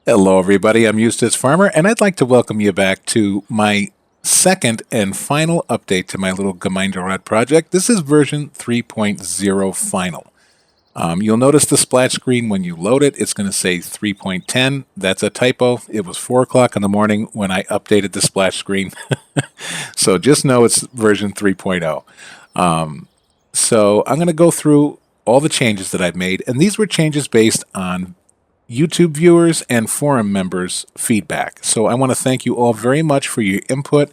Hello everybody, I'm Eustace Farmer and I'd like to welcome you back to my second and final update to my little Gemeinde Rade project. This is version 3.0 final. You'll notice the splash screen when you load it. It's going to say 3.10. That's a typo. It was 4 o'clock in the morning when I updated the splash screen. So just know it's version 3.0. So I'm going to go through all the changes that I've made, and these were changes based on YouTube viewers and forum members' feedback. So I want to thank you all very much for your input,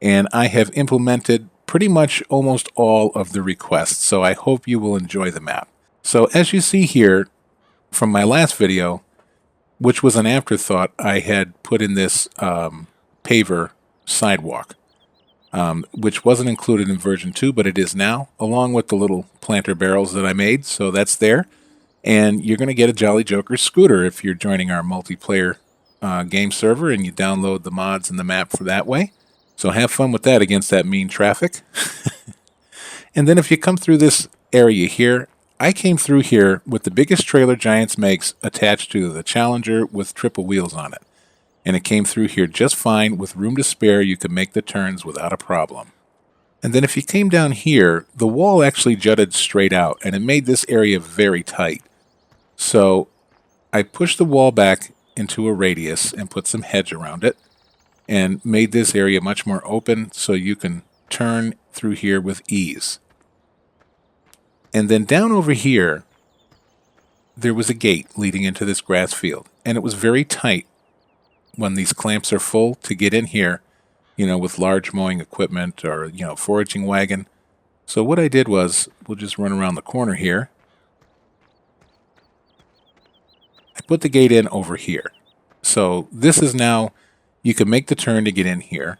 and I have implemented pretty much almost all of the requests, so I hope you will enjoy the map. So as you see here from my last video, which was an afterthought, I had put in this paver sidewalk, which wasn't included in version 2, but it is now, along with the little planter barrels that I made, so that's there. And you're going to get a Jolly Joker scooter if you're joining our multiplayer game server and you download the mods and the map for that way. So have fun with that against that mean traffic. And then if you come through this area here, I came through here with the biggest trailer Giants makes attached to the Challenger with triple wheels on it. And it came through here just fine with room to spare. You could make the turns without a problem. And then if you came down here, the wall actually jutted straight out and it made this area very tight. So I pushed the wall back into a radius and put some hedge around it and made this area much more open so you can turn through here with ease. And then down over here, there was a gate leading into this grass field, and it was very tight when these clamps are full to get in here, you know, with large mowing equipment or, you know, foraging wagon. So what I did was, we'll just run around the corner here. I put the gate in over here. So this is now, you can make the turn to get in here.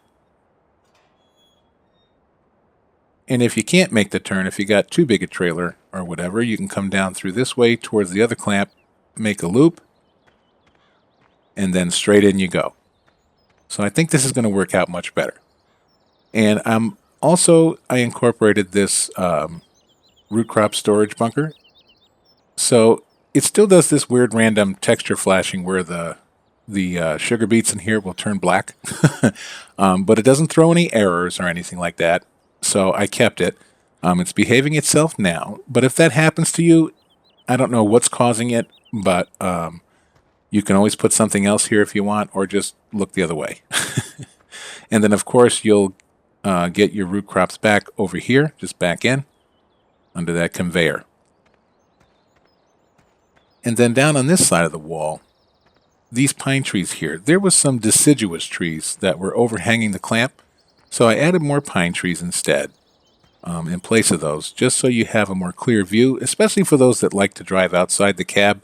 And if you can't make the turn, if you got too big a trailer or whatever, you can come down through this way towards the other clamp, make a loop, and then straight in you go. So I think this is going to work out much better. And I incorporated this root crop storage bunker. So it still does this weird random texture flashing where the sugar beets in here will turn black. But it doesn't throw any errors or anything like that. So I kept it. It's behaving itself now. But if that happens to you, I don't know what's causing it, but you can always put something else here if you want, or just look the other way. And then, of course, you'll get your root crops back over here, just back in, under that conveyor. And then down on this side of the wall, these pine trees here, there was some deciduous trees that were overhanging the clamp, so I added more pine trees instead in place of those, just so you have a more clear view, especially for those that like to drive outside the cab.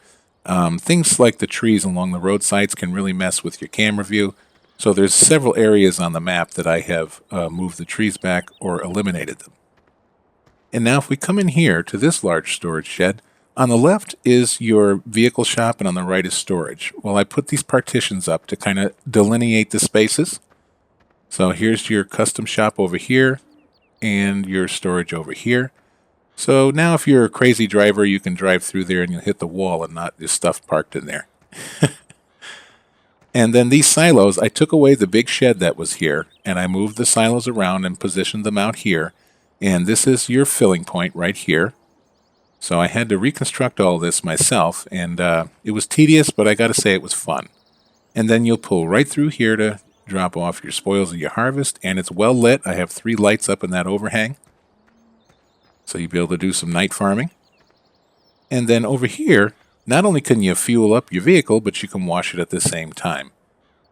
Things like the trees along the roadsides can really mess with your camera view, so there's several areas on the map that I have moved the trees back or eliminated them. And now if we come in here to this large storage shed, on the left is your vehicle shop and on the right is storage. Well, I put these partitions up to kind of delineate the spaces. So here's your custom shop over here and your storage over here. So now if you're a crazy driver, you can drive through there and you'll hit the wall and not your stuff parked in there. And then these silos, I took away the big shed that was here and I moved the silos around and positioned them out here. And this is your filling point right here. So I had to reconstruct all this myself, and it was tedious, but I got to say it was fun. And then you'll pull right through here to drop off your spoils of your harvest, and it's well lit. I have 3 lights up in that overhang, so you'll be able to do some night farming. And then over here, not only can you fuel up your vehicle, but you can wash it at the same time.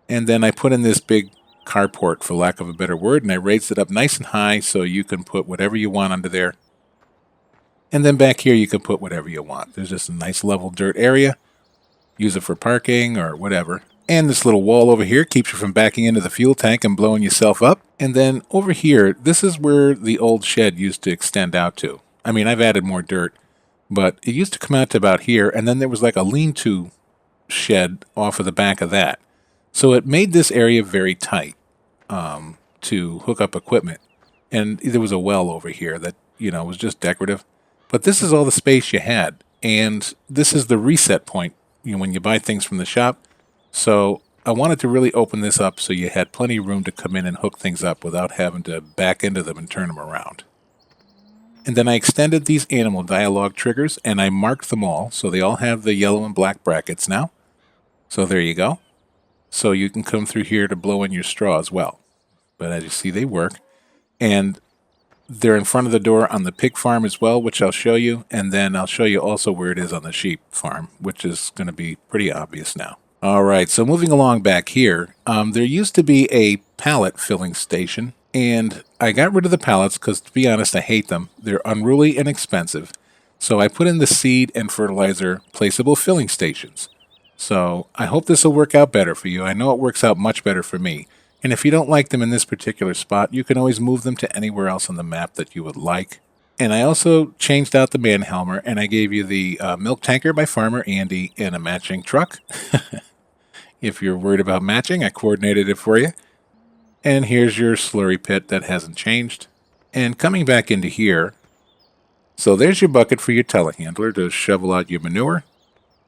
And then I put in this big carport, for lack of a better word, and I raised it up nice and high so you can put whatever you want under there. And then back here you can put whatever you want. There's just a nice level dirt area. Use it for parking or whatever. And this little wall over here keeps you from backing into the fuel tank and blowing yourself up. And then over here, this is where the old shed used to extend out to. I mean, I've added more dirt, but it used to come out to about here, and then there was like a lean-to shed off of the back of that. So it made this area very tight to hook up equipment. And there was a well over here that, you know, was just decorative. But this is all the space you had, and this is the reset point. You know, when you buy things from the shop, So I wanted to really open this up so you had plenty of room to come in and hook things up without having to back into them and turn them around. And then I extended these animal dialogue triggers and I marked them all, so they all have the yellow and black brackets now. So there you go. So you can come through here to blow in your straw as well. But as you see, they work. And they're in front of the door on the pig farm as well, which I'll show you. And then I'll show you also where it is on the sheep farm, which is going to be pretty obvious now. All right, so moving along back here, there used to be a pallet filling station, and I got rid of the pallets because, to be honest, I hate them. They're unruly and expensive. So I put in the seed and fertilizer placeable filling stations. So I hope this will work out better for you. I know it works out much better for me. And if you don't like them in this particular spot, you can always move them to anywhere else on the map that you would like. And I also changed out the manhelmer, and I gave you the milk tanker by Farmer Andy in a matching truck. If you're worried about matching, I coordinated it for you. And here's your slurry pit that hasn't changed. And coming back into here, so there's your bucket for your telehandler to shovel out your manure.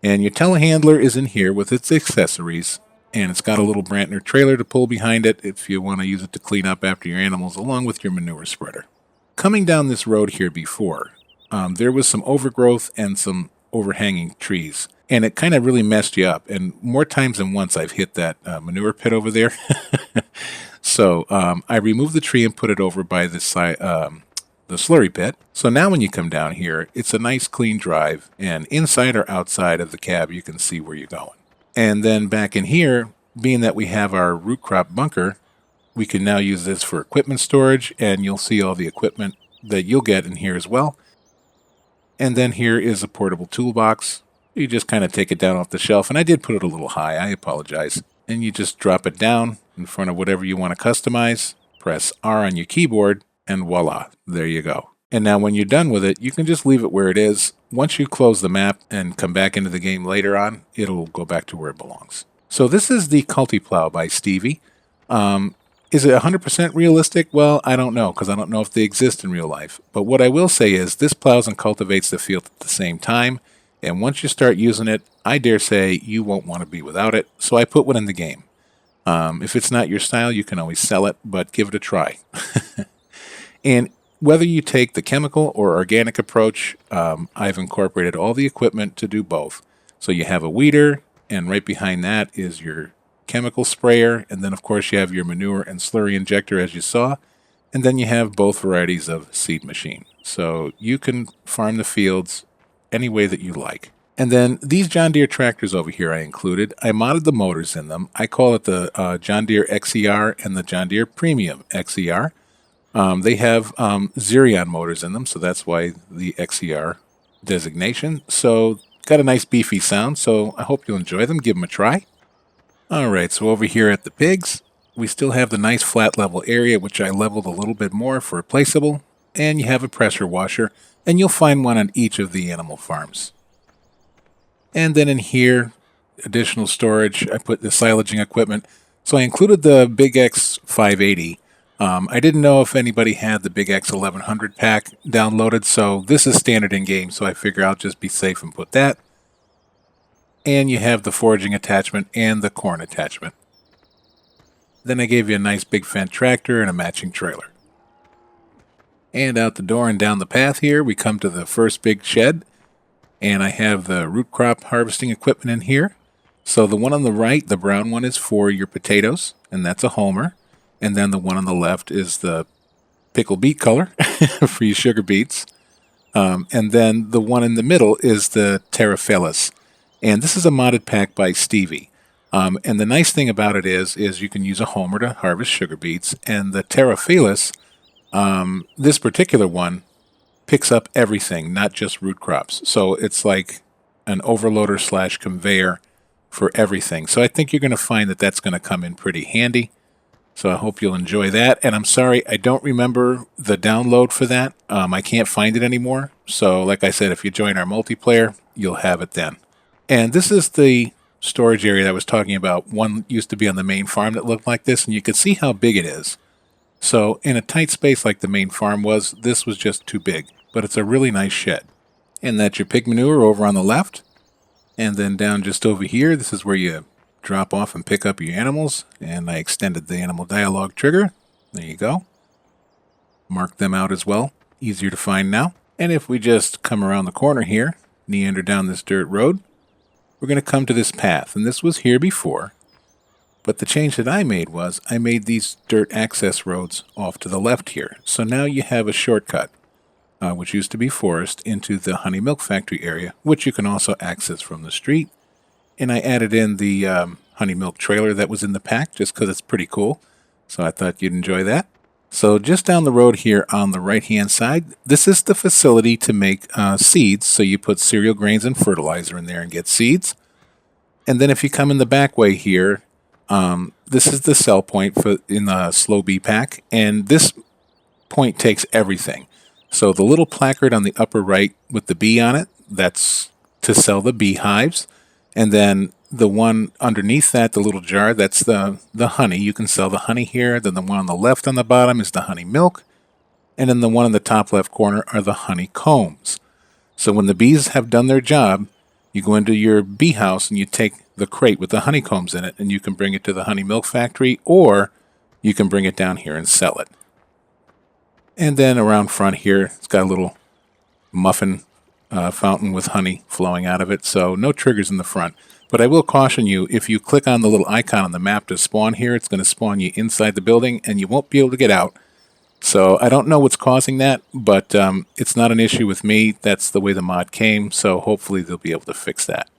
And your telehandler is in here with its accessories. And it's got a little Brantner trailer to pull behind it if you want to use it to clean up after your animals, along with your manure spreader. Coming down this road here before, there was some overgrowth and some overhanging trees. And it kind of really messed you up. And more times than once, I've hit that manure pit over there. So I removed the tree and put it over by the slurry pit. So now when you come down here, it's a nice clean drive. And inside or outside of the cab, you can see where you're going. And then back in here, being that we have our root crop bunker, we can now use this for equipment storage. And you'll see all the equipment that you'll get in here as well. And then here is a portable toolbox. You just kind of take it down off the shelf. And I did put it a little high. I apologize. And you just drop it down in front of whatever you want to customize. Press R on your keyboard. And voila, there you go. And now when you're done with it, you can just leave it where it is. Once you close the map and come back into the game later on, it'll go back to where it belongs. So this is the Culti-Plow by Stevie. Is it 100% realistic? Well, I don't know, because I don't know if they exist in real life. But what I will say is this plows and cultivates the field at the same time. And once you start using it, I dare say you won't want to be without it. So I put one in the game. If it's not your style, you can always sell it, but give it a try. And whether you take the chemical or organic approach, I've incorporated all the equipment to do both. So you have a weeder, and right behind that is your chemical sprayer, and then of course you have your manure and slurry injector as you saw, and then you have both varieties of seed machine. So you can farm the fields any way that you like. And then these John Deere tractors over here I included. I modded the motors in them. I call it the John Deere XER and the John Deere Premium XER. They have Xerion motors in them, so that's why the XER designation. So got a nice beefy sound, so I hope you'll enjoy them. Give them a try. Alright, so over here at the pigs, we still have the nice flat level area, which I leveled a little bit more for replaceable. And you have a pressure washer, and you'll find one on each of the animal farms. And then in here, additional storage, I put the silaging equipment. So I included the Big X 580. I didn't know if anybody had the Big X 1100 pack downloaded, so this is standard in-game, so I figure I'll just be safe and put that. And you have the foraging attachment and the corn attachment. Then I gave you a nice big Fendt tractor and a matching trailer. And out the door and down the path here, we come to the first big shed. And I have the root crop harvesting equipment in here. So the one on the right, the brown one, is for your potatoes, and that's a Homer. And then the one on the left is the pickle beet color for your sugar beets. And then the one in the middle is the Terraphelis. And this is a modded pack by Stevie. And the nice thing about it is you can use a Homer to harvest sugar beets. And the Terraphelis, this particular one, picks up everything, not just root crops. So it's like an overloader / conveyor for everything. So I think you're going to find that that's going to come in pretty handy. So I hope you'll enjoy that. And I'm sorry, I don't remember the download for that. I can't find it anymore. So like I said, if you join our multiplayer, you'll have it then. And this is the storage area that I was talking about. One used to be on the main farm that looked like this, and you could see how big it is. So in a tight space like the main farm was, this was just too big. But it's a really nice shed. And that's your pig manure over on the left. And then down just over here, this is where you drop off and pick up your animals, and I extended the animal dialogue trigger. There you go. Mark them out as well. Easier to find now. And if we just come around the corner here, meander down this dirt road, we're going to come to this path. And this was here before. But the change that I made was I made these dirt access roads off to the left here. So now you have a shortcut, which used to be forest, into the honey milk factory area, which you can also access from the street. And I added in the honey milk trailer that was in the pack just because it's pretty cool. So I thought you'd enjoy that. So just down the road here on the right-hand side, this is the facility to make seeds. So you put cereal grains and fertilizer in there and get seeds. And then if you come in the back way here, this is the sell point in the slow bee pack. And this point takes everything. So the little placard on the upper right with the bee on it, that's to sell the beehives. And then the one underneath that, the little jar, that's the honey. You can sell the honey here. Then the one on the left on the bottom is the honey milk. And then the one in the top left corner are the honey combs. So when the bees have done their job, you go into your bee house and you take the crate with the honeycombs in it, and you can bring it to the honey milk factory, or you can bring it down here and sell it. And then around front here, it's got a little muffin fountain with honey flowing out of it, so no triggers in the front. But I will caution you, if you click on the little icon on the map to spawn here, it's going to spawn you inside the building, and you won't be able to get out. So I don't know what's causing that, but it's not an issue with me. That's the way the mod came, so hopefully they'll be able to fix that.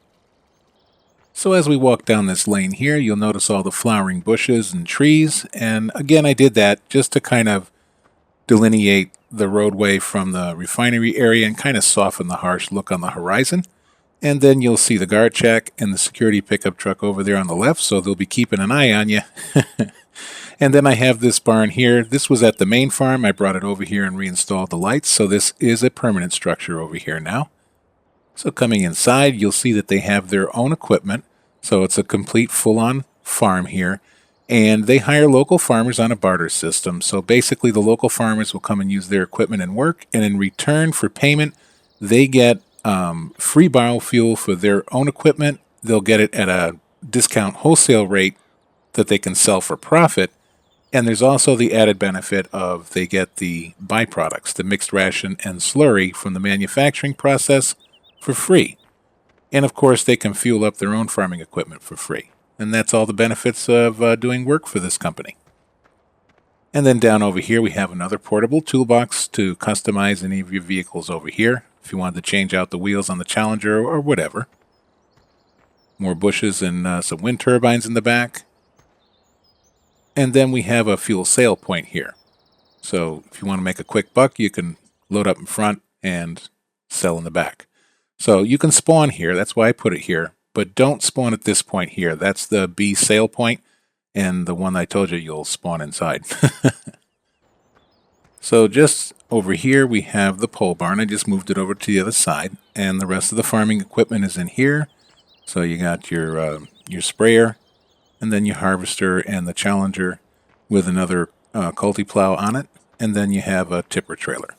So as we walk down this lane here, you'll notice all the flowering bushes and trees, and again I did that just to kind of delineate the roadway from the refinery area and kind of soften the harsh look on the horizon. And then you'll see the guard check and the security pickup truck over there on the left, so they'll be keeping an eye on you. And then I have this barn here. This was at the main farm. I brought it over here and reinstalled the lights, so this is a permanent structure over here now. So coming inside, you'll see that they have their own equipment, so it's a complete full-on farm here. And they hire local farmers on a barter system. So basically the local farmers will come and use their equipment and work, and in return for payment, they get free biofuel for their own equipment. They'll get it at a discount wholesale rate that they can sell for profit. And there's also the added benefit of they get the byproducts, the mixed ration and slurry from the manufacturing process for free. And of course, they can fuel up their own farming equipment for free. And that's all the benefits of doing work for this company. And then down over here, we have another portable toolbox to customize any of your vehicles over here. If you wanted to change out the wheels on the Challenger or whatever. More bushes and some wind turbines in the back. And then we have a fuel sale point here. So if you want to make a quick buck, you can load up in front and sell in the back. So you can spawn here. That's why I put it here. But don't spawn at this point here. That's the bee sale point, and the one I told you you'll spawn inside. So just over here we have the pole barn. I just moved it over to the other side, and the rest of the farming equipment is in here. So you got your sprayer, and then your harvester and the Challenger with another culti plow on it, and then you have a tipper trailer.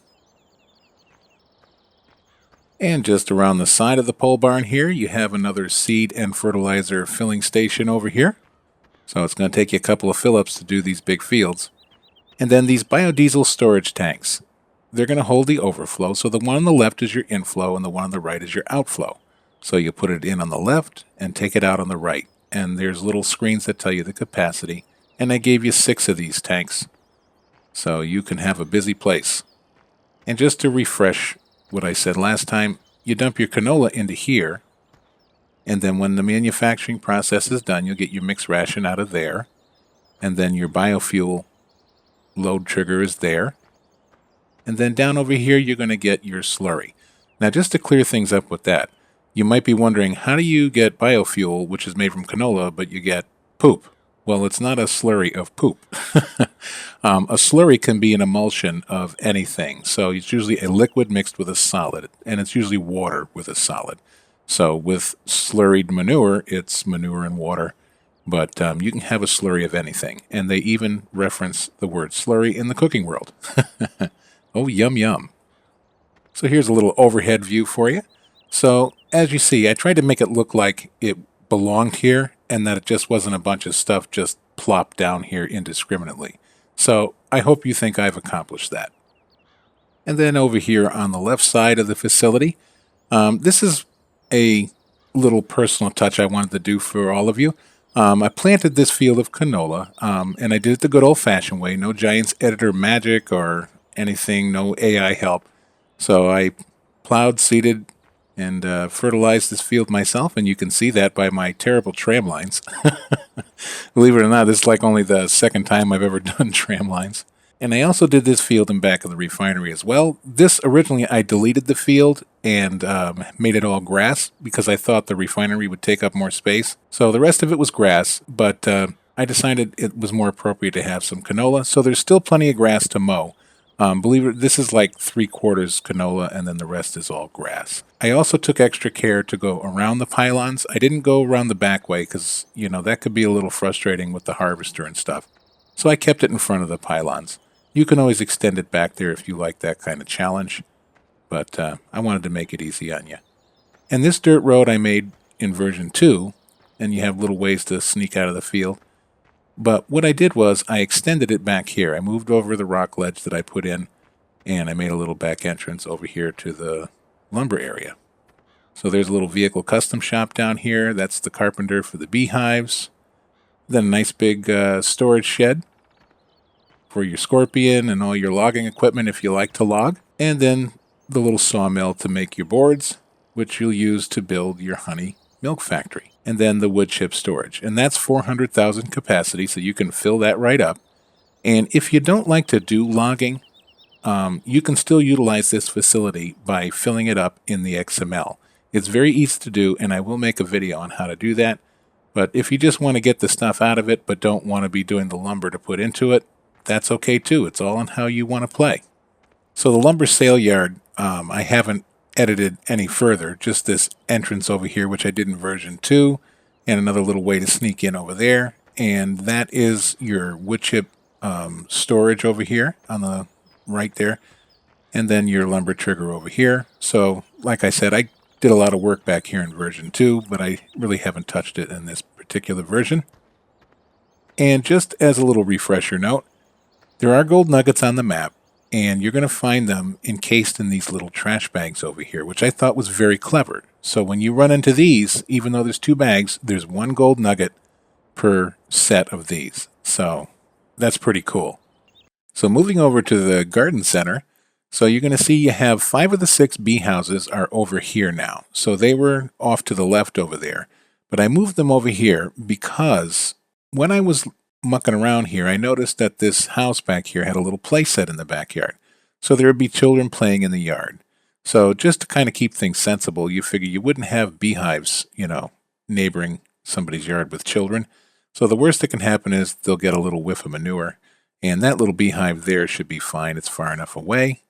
And just around the side of the pole barn here, you have another seed and fertilizer filling station over here. So it's going to take you a couple of fill-ups to do these big fields. And then these biodiesel storage tanks, they're going to hold the overflow. So the one on the left is your inflow and the one on the right is your outflow. So you put it in on the left and take it out on the right. And there's little screens that tell you the capacity. And I gave you 6 of these tanks. So you can have a busy place. And just to refresh what I said last time, you dump your canola into here, and then when the manufacturing process is done, you'll get your mixed ration out of there, and then your biofuel load trigger is there, and then down over here you're going to get your slurry. Now just to clear things up with that, you might be wondering, how do you get biofuel, which is made from canola, but you get poop? Well, it's not a slurry of poop. A slurry can be an emulsion of anything. So it's usually a liquid mixed with a solid, and it's usually water with a solid. So with slurried manure, it's manure and water. But you can have a slurry of anything. And they even reference the word slurry in the cooking world. Oh, yum, yum. So here's a little overhead view for you. So as you see, I tried to make it look like it belonged here and that it just wasn't a bunch of stuff just plopped down here indiscriminately. So I hope you think I've accomplished that. And then over here on the left side of the facility, this is a little personal touch I wanted to do for all of you. I planted this field of canola, and I did it the good old-fashioned way. No Giants editor magic or anything, no AI help. So I plowed, seeded, and fertilized this field myself, and you can see that by my terrible tram lines. Believe it or not, this is like only the second time I've ever done tram lines. And I also did this field in back of the refinery as well. This originally I deleted the field and made it all grass because I thought the refinery would take up more space. So the rest of it was grass, but I decided it was more appropriate to have some canola. So there's still plenty of grass to mow. Believe it, this is like 3/4 canola and then the rest is all grass. I also took extra care to go around the pylons. I didn't go around the back way because, you know, that could be a little frustrating with the harvester and stuff. So I kept it in front of the pylons. You can always extend it back there if you like that kind of challenge, but I wanted to make it easy on you. And this dirt road I made in version 2, and you have little ways to sneak out of the field. But what I did was I extended it back here. I moved over the rock ledge that I put in, and I made a little back entrance over here to the lumber area. So there's a little vehicle custom shop down here. That's the carpenter for the beehives. Then a nice big storage shed for your scorpion and all your logging equipment if you like to log. And then the little sawmill to make your boards, which you'll use to build your honey milk factory. And then the wood chip storage. And that's 400,000 capacity, so you can fill that right up. And if you don't like to do logging, you can still utilize this facility by filling it up in the XML. It's very easy to do, and I will make a video on how to do that. But if you just want to get the stuff out of it but don't want to be doing the lumber to put into it, that's okay too. It's all on how you want to play. So the lumber sale yard, I haven't edited any further, just this entrance over here, which I did in version 2, and another little way to sneak in over there. And that is your wood chip storage over here on the right there, and then your lumber trigger over here. So like I said, I did a lot of work back here in version 2, but I really haven't touched it in this particular version. And just as a little refresher note, there are gold nuggets on the map, and you're going to find them encased in these little trash bags over here, which I thought was very clever. So when you run into these, even though there's 2 bags, there's 1 gold nugget per set of these. So that's pretty cool. So moving over to the garden center, so you're going to see you have 5 of the 6 bee houses are over here now. So they were off to the left over there, but I moved them over here because when I was mucking around here, I noticed that this house back here had a little play set in the backyard. So there would be children playing in the yard. So just to kind of keep things sensible, you figure you wouldn't have beehives, you know, neighboring somebody's yard with children. So the worst that can happen is they'll get a little whiff of manure. And that little beehive there should be fine. It's far enough away.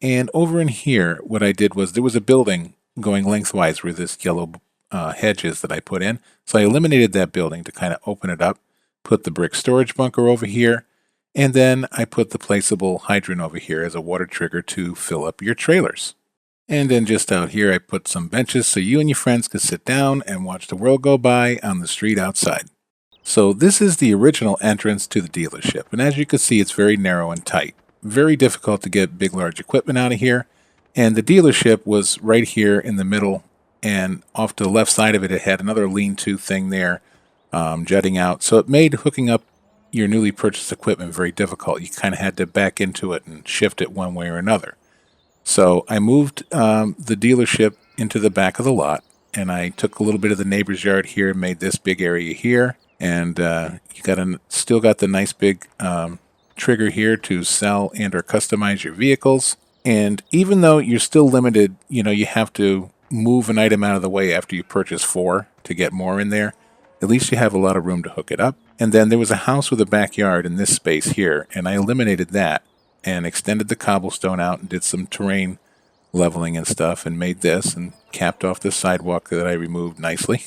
And over in here, what I did was there was a building going lengthwise where this yellow hedges that I put in. So I eliminated that building to kind of open it up, put the brick storage bunker over here, and then I put the placeable hydrant over here as a water trigger to fill up your trailers. And then just out here I put some benches so you and your friends could sit down and watch the world go by on the street outside. So this is the original entrance to the dealership, and as you can see, it's very narrow and tight. Very difficult to get big large equipment out of here, and the dealership was right here in the middle. And off to the left side of it, it had another lean-to thing there jutting out. So it made hooking up your newly purchased equipment very difficult. You kind of had to back into it and shift it one way or another. So I moved the dealership into the back of the lot, and I took a little bit of the neighbor's yard here and made this big area here. And you still got the nice big trigger here to sell and or customize your vehicles. And even though you're still limited, you know, you have to move an item out of the way after you purchase 4 to get more in there. At least you have a lot of room to hook it up. And then there was a house with a backyard in this space here, and I eliminated that and extended the cobblestone out and did some terrain leveling and stuff and made this and capped off the sidewalk that I removed nicely.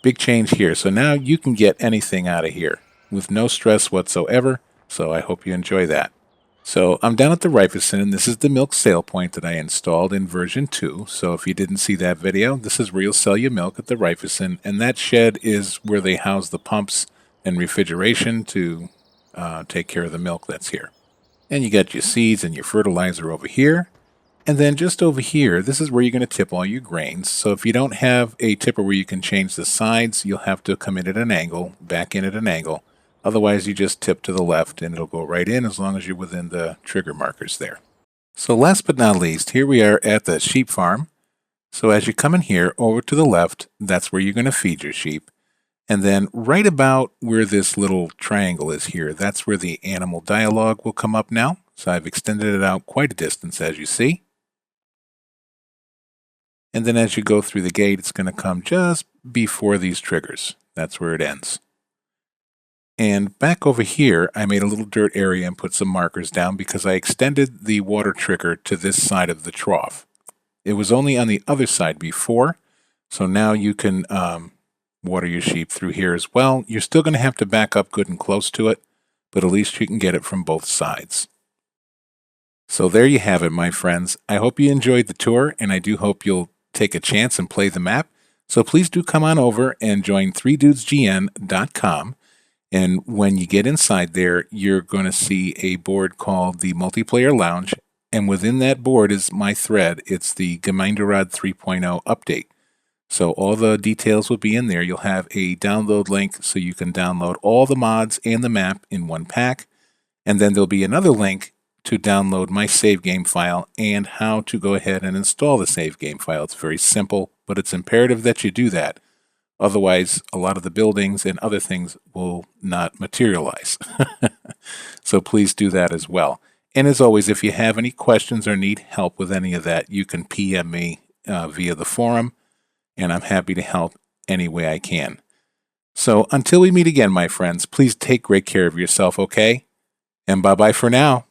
Big change here. So now you can get anything out of here with no stress whatsoever. So I hope you enjoy that. So I'm down at the Rifeson, and this is the milk sale point that I installed in version 2. So if you didn't see that video, this is where you'll sell your milk at the Rifeson, and that shed is where they house the pumps and refrigeration to take care of the milk that's here. And you got your seeds and your fertilizer over here. And then just over here, this is where you're going to tip all your grains. So if you don't have a tipper where you can change the sides, you'll have to come in at an angle, back in at an angle. Otherwise, you just tip to the left and it'll go right in as long as you're within the trigger markers there. So last but not least, here we are at the sheep farm. So as you come in here over to the left, that's where you're going to feed your sheep. And then right about where this little triangle is here, that's where the animal dialogue will come up now. So I've extended it out quite a distance, as you see. And then as you go through the gate, it's going to come just before these triggers. That's where it ends. And back over here, I made a little dirt area and put some markers down because I extended the water trigger to this side of the trough. It was only on the other side before, so now you can water your sheep through here as well. You're still going to have to back up good and close to it, but at least you can get it from both sides. So there you have it, my friends. I hope you enjoyed the tour, and I do hope you'll take a chance and play the map. So please do come on over and join 3dudesgn.com. And when you get inside there, you're going to see a board called the Multiplayer Lounge. And within that board is my thread. It's the Gemeinde Rade 3.0 update. So all the details will be in there. You'll have a download link so you can download all the mods and the map in one pack. And then there'll be another link to download my save game file and how to go ahead and install the save game file. It's very simple, but it's imperative that you do that. Otherwise, a lot of the buildings and other things will not materialize. So please do that as well. And as always, if you have any questions or need help with any of that, you can PM me via the forum, and I'm happy to help any way I can. So until we meet again, my friends, please take great care of yourself, okay? And bye-bye for now.